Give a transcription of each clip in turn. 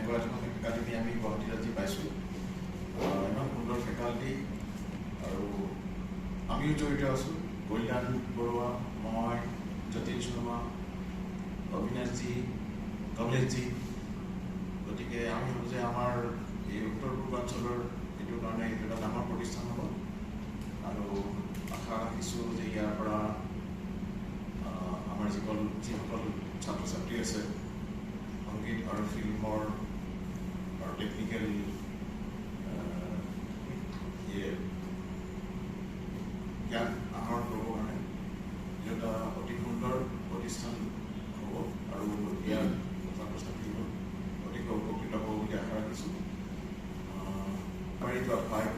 Bengal academy আমি গুৱাহাটীত আজি পাইছোঁ। ইমান সুন্দৰ ফেকাল্টি আৰু আমিও জড়িত আছোঁ। কল্যাণ বৰুৱা, মই, যতীন শৰ্মা, অবিনাশজী, কমলেশজী। গতিকে আমি ভাবোঁ যে আমাৰ এই উত্তৰ পূৰ্বাঞ্চলৰ এইটোৰ কাৰণে এইটো এটা ডাঙৰ প্ৰতিষ্ঠান হ'ব আৰু আশা ৰাখিছোঁ যে ইয়াৰ পৰা আমাৰ যিসকল ছাত্ৰ ছাত্ৰী আছে সংগীত আৰু ফিল্মৰ আৰু টেকনিকেল জ্ঞান আহৰণ কৰিবৰ কাৰণে এটা অতি সুন্দৰ প্ৰতিষ্ঠান হ'ব আৰু ইয়াৰ ছাত্ৰ ছাত্ৰীবোৰ অতিকৈ উপকৃত হ'ব বুলি আশা ৰাখিছোঁ। পাৰিটো পায়,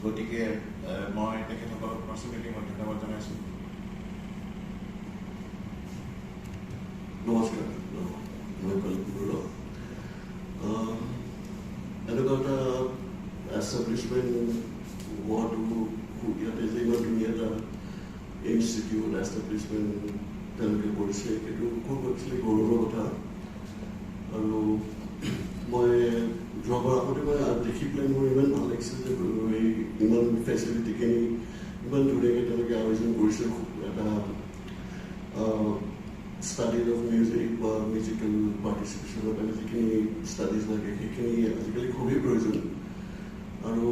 গতিকে মই তেখেতসকলক পাৰ্চনেলি মই ধন্যবাদ জনাইছোঁ। নমস্কাৰ, মই কল্যাণ বৰুৱা। এনেকুৱা এটা এষ্টাব্লিছমেণ্ট হোৱাটো ইয়াতে যে ইমান ধুনীয়া এটা ইনষ্টিটিউট এষ্টাব্লিছমেণ্ট তেওঁলোকে কৰিছে, সেইটো খুব একচুৱেলি গৌৰৱৰ কথা। আৰু মই যোৱাবাৰ আগতে মই দেখি পেলাই মোৰ ইমান ভাল লাগিছে যে এই ইমান ফেচিলিটিখিনি ইমান ধুনীয়াকৈ তেওঁলোকে আয়োজন কৰিছে। এটা ষ্টাডি অফ মিউজিক বা মিউজিকেল পাৰ্টিচিপেশ্যনৰ কাৰণে যিখিনি ষ্টাডিজ লাগে সেইখিনি আজিকালি খুবেই প্ৰয়োজন। আৰু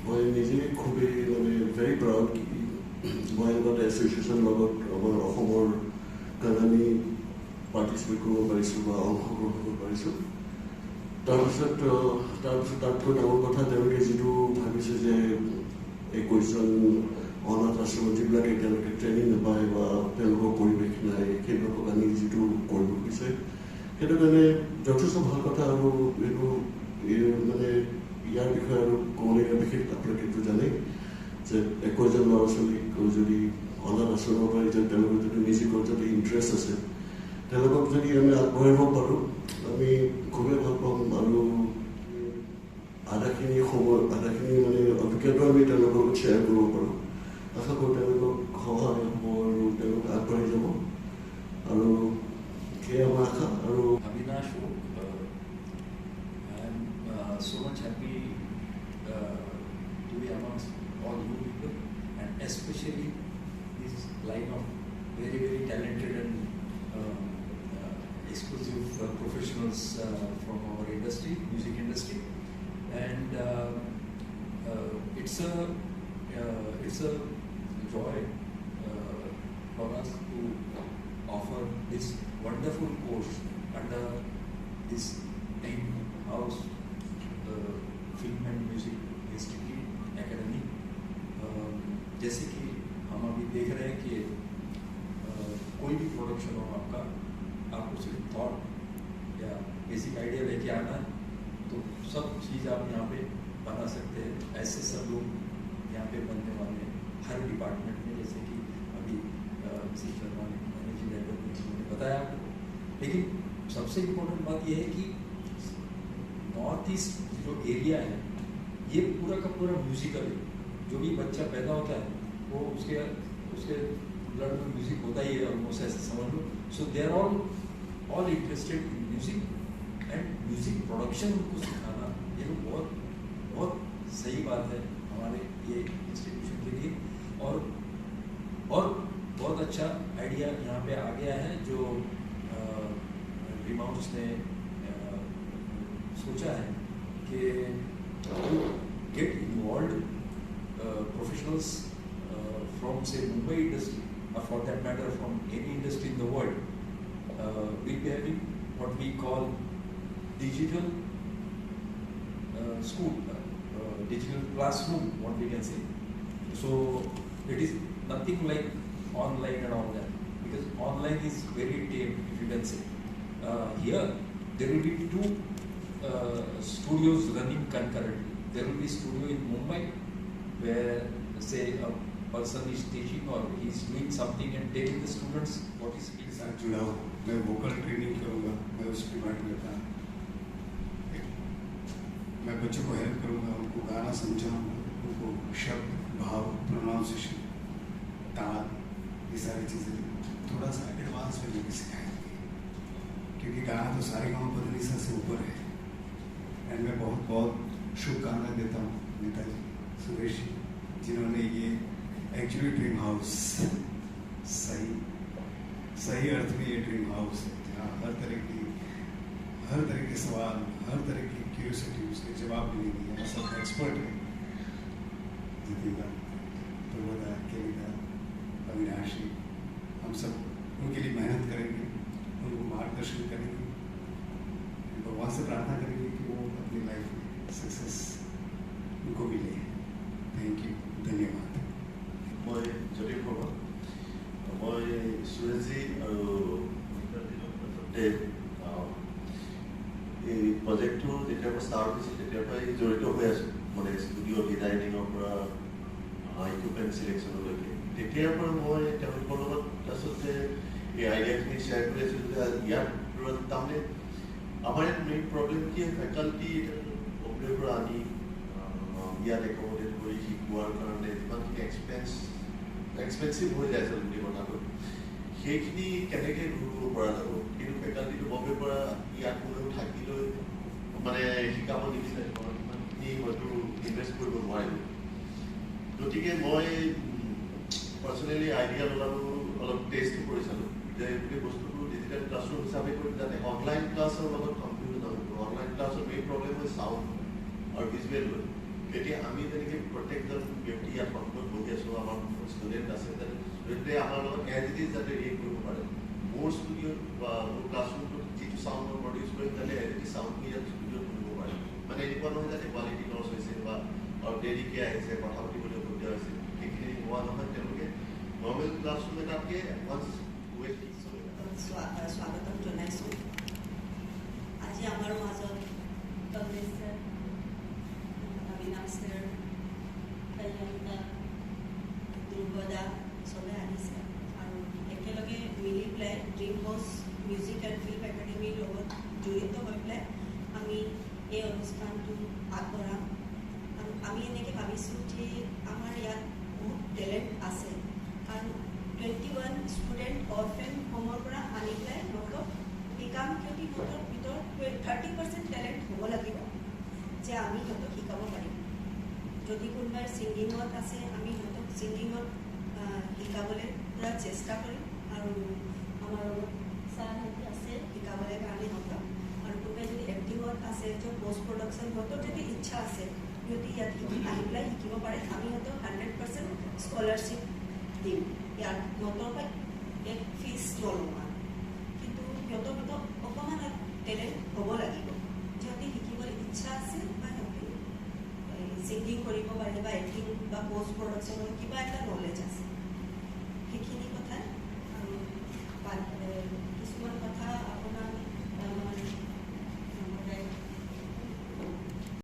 মই নিজে খুবেই ভেৰি প্ৰাউড কি মই এনেকুৱা এটা এছ'চিয়েশ্যনৰ লগত আমাৰ অসমৰ কাৰণে আমি পাৰ্টিচিপেট কৰিব পাৰিছোঁ বা অংশগ্ৰহণ কৰিব পাৰিছোঁ। তাৰপিছত তাতকৈ ডাঙৰ কথা তেওঁলোকে যিটো ভাবিছে যে 21জন অনাথ আশ্ৰমত যিবিলাকে তেওঁলোকে ট্ৰেইনিং নাপায় বা তেওঁলোকৰ পৰিৱেশ নাই, সেইবিলাকক আনি যিটো কৰিব খুজিছে সেইটো কাৰণে যথেষ্ট ভাল কথা। আৰু এইটো ইয়াৰ বিষয়ে আৰু ক'বলগীয়া বিশেষ আপোনালোকেতো জানেই যে 21জন ল'ৰা ছোৱালীক যদি অনাথ আশ্ৰমৰ পৰা যে তেওঁলোকৰ যদি মিউজিকৰ যদি ইণ্টাৰেষ্ট আছে তেওঁলোকক যদি আমি আগবঢ়াব পাৰোঁ আমি খুবেই ভাল পাম। আৰু আধাখিনি অভিজ্ঞতাও আমি তেওঁলোকৰ লগত শ্বেয়াৰ কৰিব পাৰোঁ। আশা কৰোঁ তেওঁলোকক সহায় হ'ব আৰু তেওঁলোক আগবাঢ়ি যাব, আৰু সেয়া আমাৰ আশা। আৰু Avinash, I am so much happy to be amongst all you people, and especially this line of very, very talented and exclusive professionals from our industry, music industry. And it's a joy for us to offer this wonderful course under this in-house film and music institute academy. जैसे कि हम अभी देख रहे हैं कि कोई भी प्रोडक्शन हो आपको सिर्फ थॉट या बेसिक आइडिया लेके आना है तो सब चीज़ आप यहाँ पे बना सकते हैं। ऐसे सब लोग यहाँ पे बनने वाले हैं हर डिपार्टमेंट में, जैसे कि अभी मिसेस शर्मा ने मैनेजिंग डायरेक्टर ने बताया आपको। लेकिन सबसे इम्पोर्टेंट बात यह है कि नॉर्थ ईस्ट जो एरिया है ये पूरा का पूरा म्यूजिकल है। जो भी बच्चा पैदा होता है वो उसके ब्लड में म्यूजिक होता ही है, ऑलमोस्ट ऐसे समझ लो। So they are all interested in music and music production उनको सिखाना ये तो बहुत सही बात है हमारे ये इंस्टीट्यूशन के लिए। और बहुत अच्छा आइडिया यहाँ पे आ गया है जो रिमाउंड्स ने सोचा है कि get involve professionals from say Mumbai industry or for that matter from any industry in the world, we'll be having what we call digital school, digital classroom, what we can say. So it is nothing like online and all that, because online is very tame, if you can say. Here there will be two studios running concurrently. There will be studio in Mumbai where say a person is teaching or he is doing something and telling the students what is his साथ जुड़ा हूँ। मैं vocal training करूँगा, मैं उस department का मैं बच्चों को हेल्प करूँगा, उनको गाना समझाऊँगा, उनको शब्द भाव प्रोनाउंसिएशन ताल ये सारी चीज़ें थोड़ा सा एडवांस में भी सिखाएंगे कि क्योंकि गाना तो सारेगामापा से ऊपर है। एंड मैं बहुत बहुत शुभकामनाएं देता हूँ नेताजी सुरेश जी, जिन्होंने ये एक्चुअली ड्रीम हाउस सही अर्थ में ये ड्रीम हाउस है, जहाँ हर तरह के सवाल, हर तरह की क्यूरियोसिटी, उसके जवाब मिलेंगे। यहाँ सब एक्सपर्ट हैं, जतिन, प्रभुदा, केविका, अविनाशी, हम सब उनके लिए मेहनत करेंगे, उनको मार्गदर्शन करेंगे, भगवान से प्रार्थना करेंगे कि वो अपनी लाइफ में सक्सेस उनको मिले। थैंक यू, धन्यवाद। মই জ্যোতি বৰুৱা, মই সুৰেশজী আৰু এই প্ৰজেক্টটো যেতিয়াৰ পৰা ষ্টাৰ্ট হৈছিল তেতিয়াৰ পৰাই জড়িত হৈ আছোঁ, মানে ষ্টুডিঅ' ডিজাইনিঙৰ পৰা ইকুইপমেণ্ট চিলেকশ্যনলৈকে। তেতিয়াৰ পৰা মই তেওঁলোকৰ লগত আচলতে এই আইডিয়াখিনি শ্বেয়াৰ কৰি আছিলোঁ যে ইয়াত তাৰমানে আমাৰ ইয়াত মেইন প্ৰব্লেম কি হয়, ফেকাল্টি বম্বেৰ পৰা আনি ইয়াত একমোডেট কৰি শিকোৱাৰ কাৰণে যিমানখিনি এক্সপেঞ্চিভ হৈ যায় আচলতে কথাটো, সেইখিনি কেনেকৈ ঘূৰিব পৰা যাব। কিন্তু ফেকাল্টিটো বম্বেৰ পৰা ইয়াত কোনেও থাকি লৈ মানে শিকাব নিবিচাৰে, ইমানখিনি হয়তো ইনভেষ্ট কৰিব নোৱাৰিব। গতিকে মই পাৰ্চনেলি আইডিয়া ল'লোঁ, অলপ টেষ্ট কৰি চালোঁ যে গোটেই বস্তুটো ডিজিটেল ক্লাছৰুম হিচাপে কৰি যাতে অনলাইন ক্লাছৰ লগত কনফিউজ নহয়। অনলাইন ক্লাছৰ মেইন প্ৰব্লেম হয় চাউণ্ড আৰু ভিজুৱেল লৈ। এতিয়া আমি যেনেকৈ প্ৰত্যেকজন ব্যক্তি ইয়াত সন্মুখত বহি আছোঁ, আমাৰ ষ্টুডেণ্ট আছে, যাতে ষ্টুডেণ্টে আমাৰ লগত এজ ইট ইজ যাতে ৰিয়েক্ট কৰিব পাৰে। মোৰ ষ্টুডিঅ'ত বা মোৰ ক্লাছৰুমটোত যিটো চাউণ্ড প্ৰডিউচ কৰিম যাতে এজ ইট ইজ চাউণ্ডটো ইয়াত ষ্টুডিঅ'ত শুনিব পাৰে। মানে এনেকুৱা নহয় যাতে কোৱালিটি লছ হৈছে বা অলপ দেৰিকৈ আহিছে, কথা পাতিবলৈ অসুবিধা হৈছে, সেইখিনি হোৱা নহয়। তেওঁলোকে নৰ্মেল ক্লাছৰুম এটাতকৈ এডভান্স ৱেট স্বাগতম জনাইছোঁ। আজি আমাৰ মাজত কংগ্ৰেছ ছাৰ, অবিনাশ ছাৰ, কল্যাণদা, ধ্ৰুৱদা চবে আহিছে আৰু একেলগে মিলি পেলাই dream house music and film একাডেমীৰ লগত জড়িত হৈ পেলাই আমি এই অনুষ্ঠানটো আগবঢ়াম। আৰু আমি এনেকৈ ভাবিছোঁ যে আমাৰ ইয়াত বহুত টেলেণ্ট আছে, কাৰণ 21 ষ্টুডেণ্ট অৰ্ফেন হোমৰ পৰা আনি পেলাই সিহঁতক শিকাম, কিয় সিহঁতৰ ভিতৰত 30% টেলেণ্ট হ'ব লাগিব যে আমি সিহঁতক শিকাব পাৰিম। যদি কোনোবাই ছিংগিঙত আছে, আমি সিহঁতক ছিংগিঙত শিকাবলৈ পূৰা চেষ্টা কৰিম। আৰু আমাৰ ছাৰহঁতে আছে শিকাবলৈ কাৰণে সিহঁতক। আৰু কোনোবাই যদি এক্টিঙত আছে, য'ত পষ্ট প্ৰডাকশ্যন, সিহঁতৰ যদি ইচ্ছা আছে সিহঁতে ইয়াত আহি পেলাই শিকিব পাৰে। আমি সিহঁতক 100% স্কলাৰশ্বিপ দিম। ইয়াত সিহঁতৰ পৰা এক ফিজ নলওঁ, কিন্তু সিহঁতৰ ভিতৰত অকণমান টেলেণ্ট হ'ব লাগিব। সিহঁতে শিকিবলৈ ইচ্ছা আছে বা সিহঁতে ছিংগিং কৰিব পাৰে বা এক্টিং বা পষ্ট প্ৰডাকশ্যনৰ কিবা এটা নলেজ